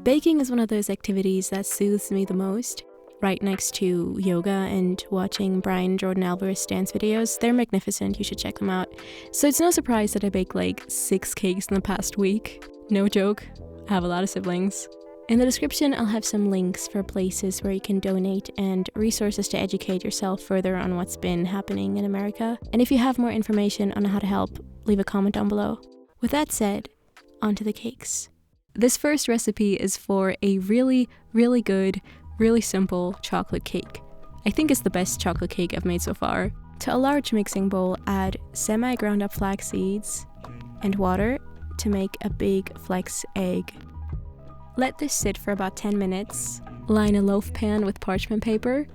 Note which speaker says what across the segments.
Speaker 1: Baking is one of those activities that soothes me the most. Right next to yoga and watching Brian Jordan Alvarez dance videos. They're magnificent, you should check them out. So it's no surprise that I baked like 6 cakes in the past week. No joke, I have a lot of siblings. In the description, I'll have some links for places where you can donate and resources to educate yourself further on what's been happening in America. And if you have more information on how to help, leave a comment down below. With that said, on to the cakes. This first recipe is for a really, really good, really simple chocolate cake. I think it's the best chocolate cake I've made so far. To a large mixing bowl, add semi-ground up flax seeds and water to make a big flax egg. Let this sit for about 10 minutes. Line a loaf pan with parchment paper.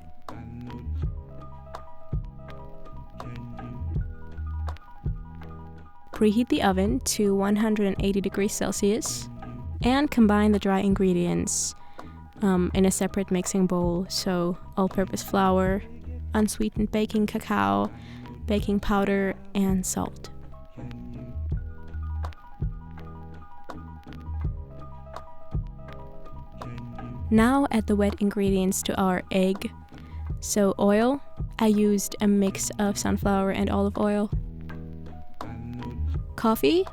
Speaker 1: Preheat the oven to 180 degrees Celsius and combine the dry ingredients in a separate mixing bowl, so all-purpose flour, unsweetened baking cacao, baking powder, and salt. Now add the wet ingredients to our egg. So oil, I used a mix of sunflower and olive oil. Coffee,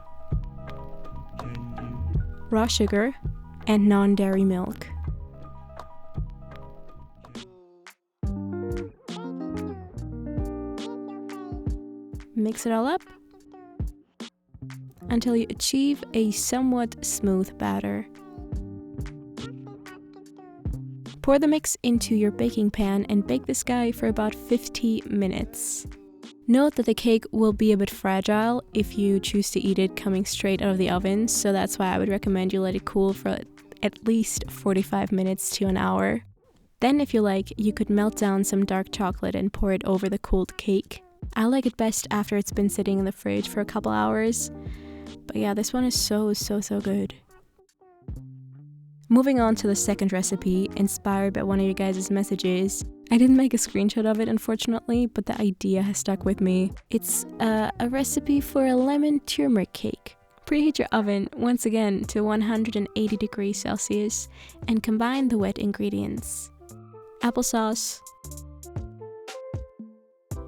Speaker 1: raw sugar, and non-dairy milk. Mix it all up until you achieve a somewhat smooth batter. Pour the mix into your baking pan and bake this guy for about 50 minutes. Note that the cake will be a bit fragile if you choose to eat it coming straight out of the oven, so that's why I would recommend you let it cool for at least 45 minutes to an hour. Then if you like, you could melt down some dark chocolate and pour it over the cooled cake. I like it best after it's been sitting in the fridge for a couple hours. But yeah, this one is so good. Moving on to the second recipe, inspired by one of you guys' messages. I didn't make a screenshot of it, unfortunately, but the idea has stuck with me. It's a recipe for a lemon turmeric cake. Preheat your oven, once again, to 180 degrees Celsius and combine the wet ingredients. Applesauce,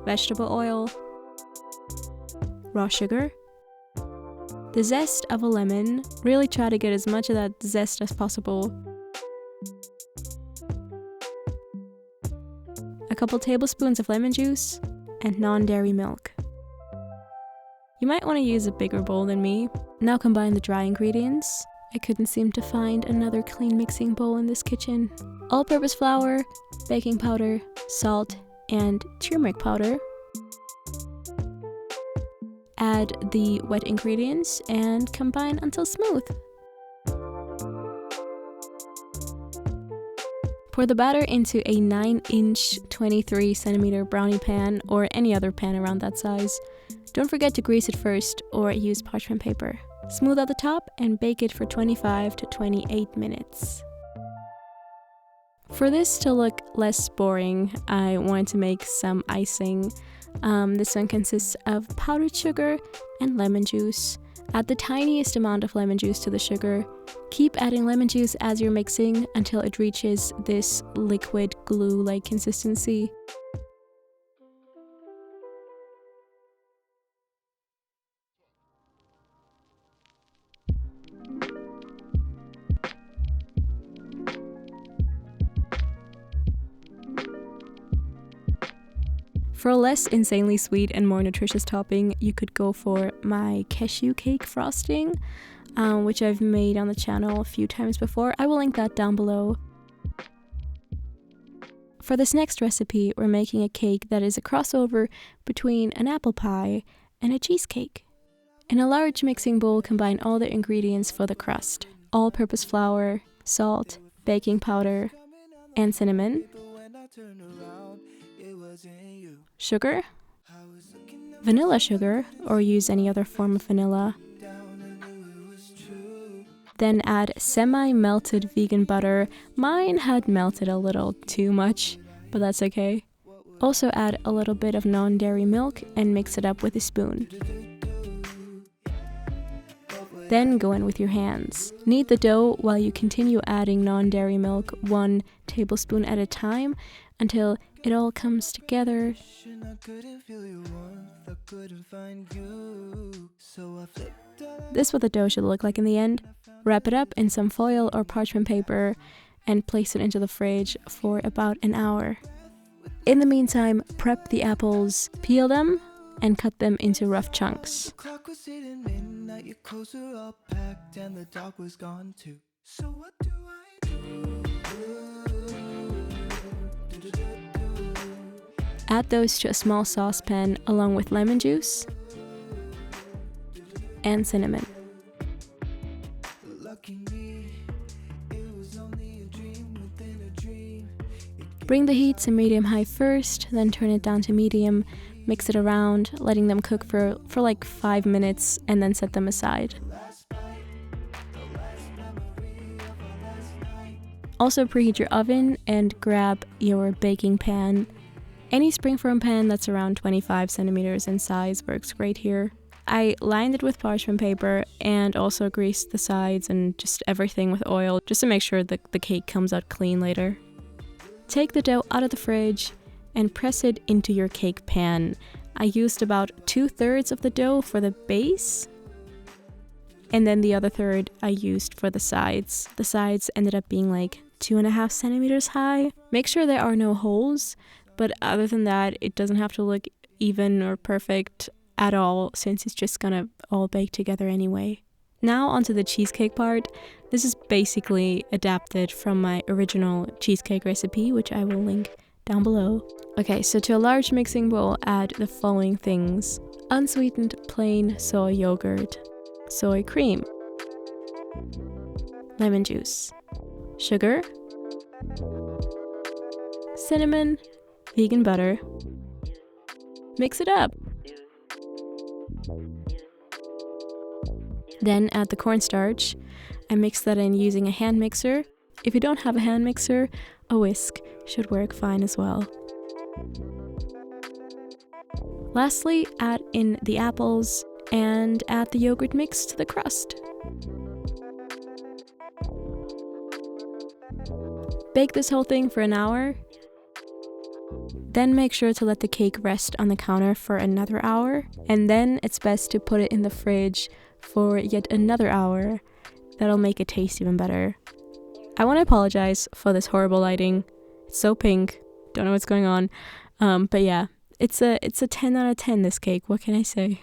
Speaker 1: vegetable oil, raw sugar, the zest of a lemon. Really try to get as much of that zest as possible. A couple tablespoons of lemon juice and non-dairy milk. You might want to use a bigger bowl than me. Now combine the dry ingredients. I couldn't seem to find another clean mixing bowl in this kitchen. All-purpose flour, baking powder, salt, and turmeric powder. Add the wet ingredients and combine until smooth. Pour the batter into a 9-inch 23cm brownie pan or any other pan around that size. Don't forget to grease it first or use parchment paper. Smooth out the top and bake it for 25 to 28 minutes. For this to look less boring, I wanted to make some icing. This one consists of powdered sugar and lemon juice. Add the tiniest amount of lemon juice to the sugar. Keep adding lemon juice as you're mixing until it reaches this liquid glue-like consistency. For a less insanely sweet and more nutritious topping, you could go for my cashew cake frosting, which I've made on the channel a few times before. I will link that down below. For this next recipe, we're making a cake that is a crossover between an apple pie and a cheesecake. In a large mixing bowl, combine all the ingredients for the crust. All-purpose flour, salt, baking powder, and cinnamon. Sugar, vanilla sugar, or use any other form of vanilla. Then add semi-melted vegan butter. Mine had melted a little too much, but that's okay. Also add a little bit of non-dairy milk and mix it up with a spoon. Then go in with your hands. Knead the dough while you continue adding non-dairy milk 1 tablespoon at a time until it all comes together. This is what the dough should look like in the end. Wrap it up in some foil or parchment paper and place it into the fridge for about an hour. In the meantime, prep the apples, peel them, and cut them into rough chunks. Add those to a small saucepan along with lemon juice and cinnamon. Bring the heat to medium-high first, then turn it down to medium, mix it around, letting them cook for like 5 minutes, and then set them aside. Also preheat your oven and grab your baking pan. Any springform pan that's around 25 centimeters in size works great here. I lined it with parchment paper and also greased the sides and just everything with oil just to make sure that the cake comes out clean later. Take the dough out of the fridge and press it into your cake pan. I used about 2/3 of the dough for the base, and then the other third I used for the sides. The sides ended up being like 2.5 centimeters high. Make sure there are no holes, but other than that, it doesn't have to look even or perfect at all since it's just gonna all bake together anyway. Now onto the cheesecake part. This is basically adapted from my original cheesecake recipe, which I will link down below. Okay, so to a large mixing bowl, add the following things: unsweetened plain soy yogurt, soy cream, lemon juice, sugar, cinnamon, vegan butter. Mix it up. Then add the cornstarch. I mix that in using a hand mixer. If you don't have a hand mixer, a whisk should work fine as well. Lastly, add in the apples and add the yogurt mix to the crust. Bake this whole thing for an hour. Then make sure to let the cake rest on the counter for another hour, and then it's best to put it in the fridge for yet another hour. That'll make it taste even better. I want to apologize for this horrible lighting. It's so pink. Don't know what's going on. But yeah, it's a 10 out of 10, this cake. What can I say?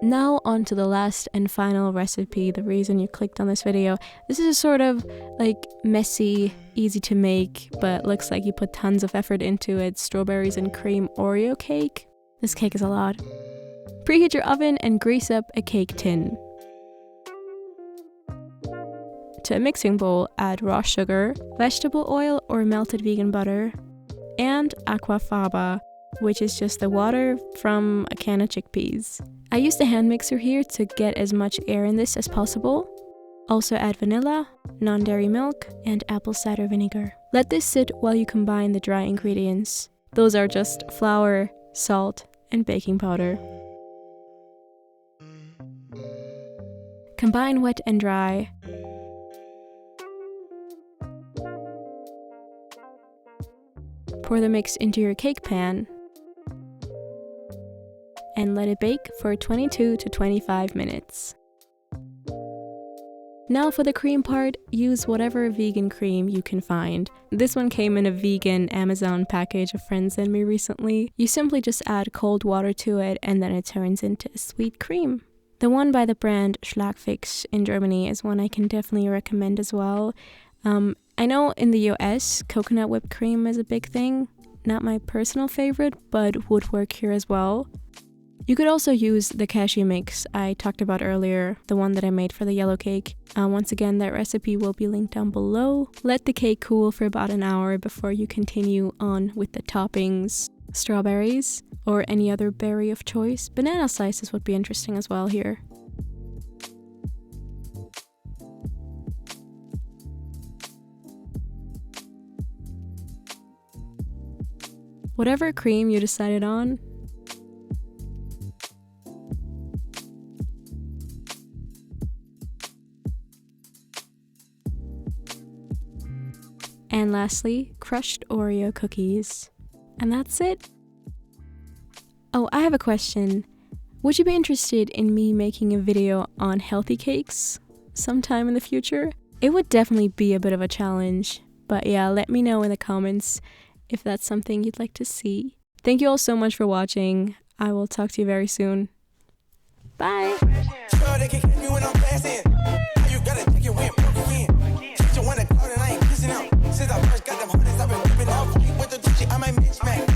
Speaker 1: Now on to the last and final recipe, the reason you clicked on this video. This is a sort of like messy, easy to make, but looks like you put tons of effort into it, strawberries and cream Oreo cake. This cake is a lot. Preheat your oven and grease up a cake tin. To a mixing bowl, add raw sugar, vegetable oil or melted vegan butter, and aquafaba, which is just the water from a can of chickpeas. I used a hand mixer here to get as much air in this as possible. Also add vanilla, non-dairy milk, and apple cider vinegar. Let this sit while you combine the dry ingredients. Those are just flour, salt, and baking powder. Combine wet and dry. Pour the mix into your cake pan and let it bake for 22 to 25 minutes. Now for the cream part, use whatever vegan cream you can find. This one came in a vegan Amazon package a friend sent me recently. You simply just add cold water to it and then it turns into a sweet cream. The one by the brand Schlagfix in Germany is one I can definitely recommend as well. I know in the US, coconut whipped cream is a big thing. Not my personal favorite, but would work here as well. You could also use the cashew mix I talked about earlier, the one that I made for the yellow cake. Once again, that recipe will be linked down below. Let the cake cool for about an hour before you continue on with the toppings. Strawberries, or any other berry of choice. Banana slices would be interesting as well here. Whatever cream you decided on, And lastly, crushed Oreo cookies. And that's it. Oh, I have a question. Would you be interested in me making a video on healthy cakes sometime in the future? It would definitely be a bit of a challenge, but yeah, let me know in the comments if that's something you'd like to see. Thank you all so much for watching. I will talk to you very soon. Bye! Since I first got them hundreds, I've been whipping out. With the Gucci, I might mismatch.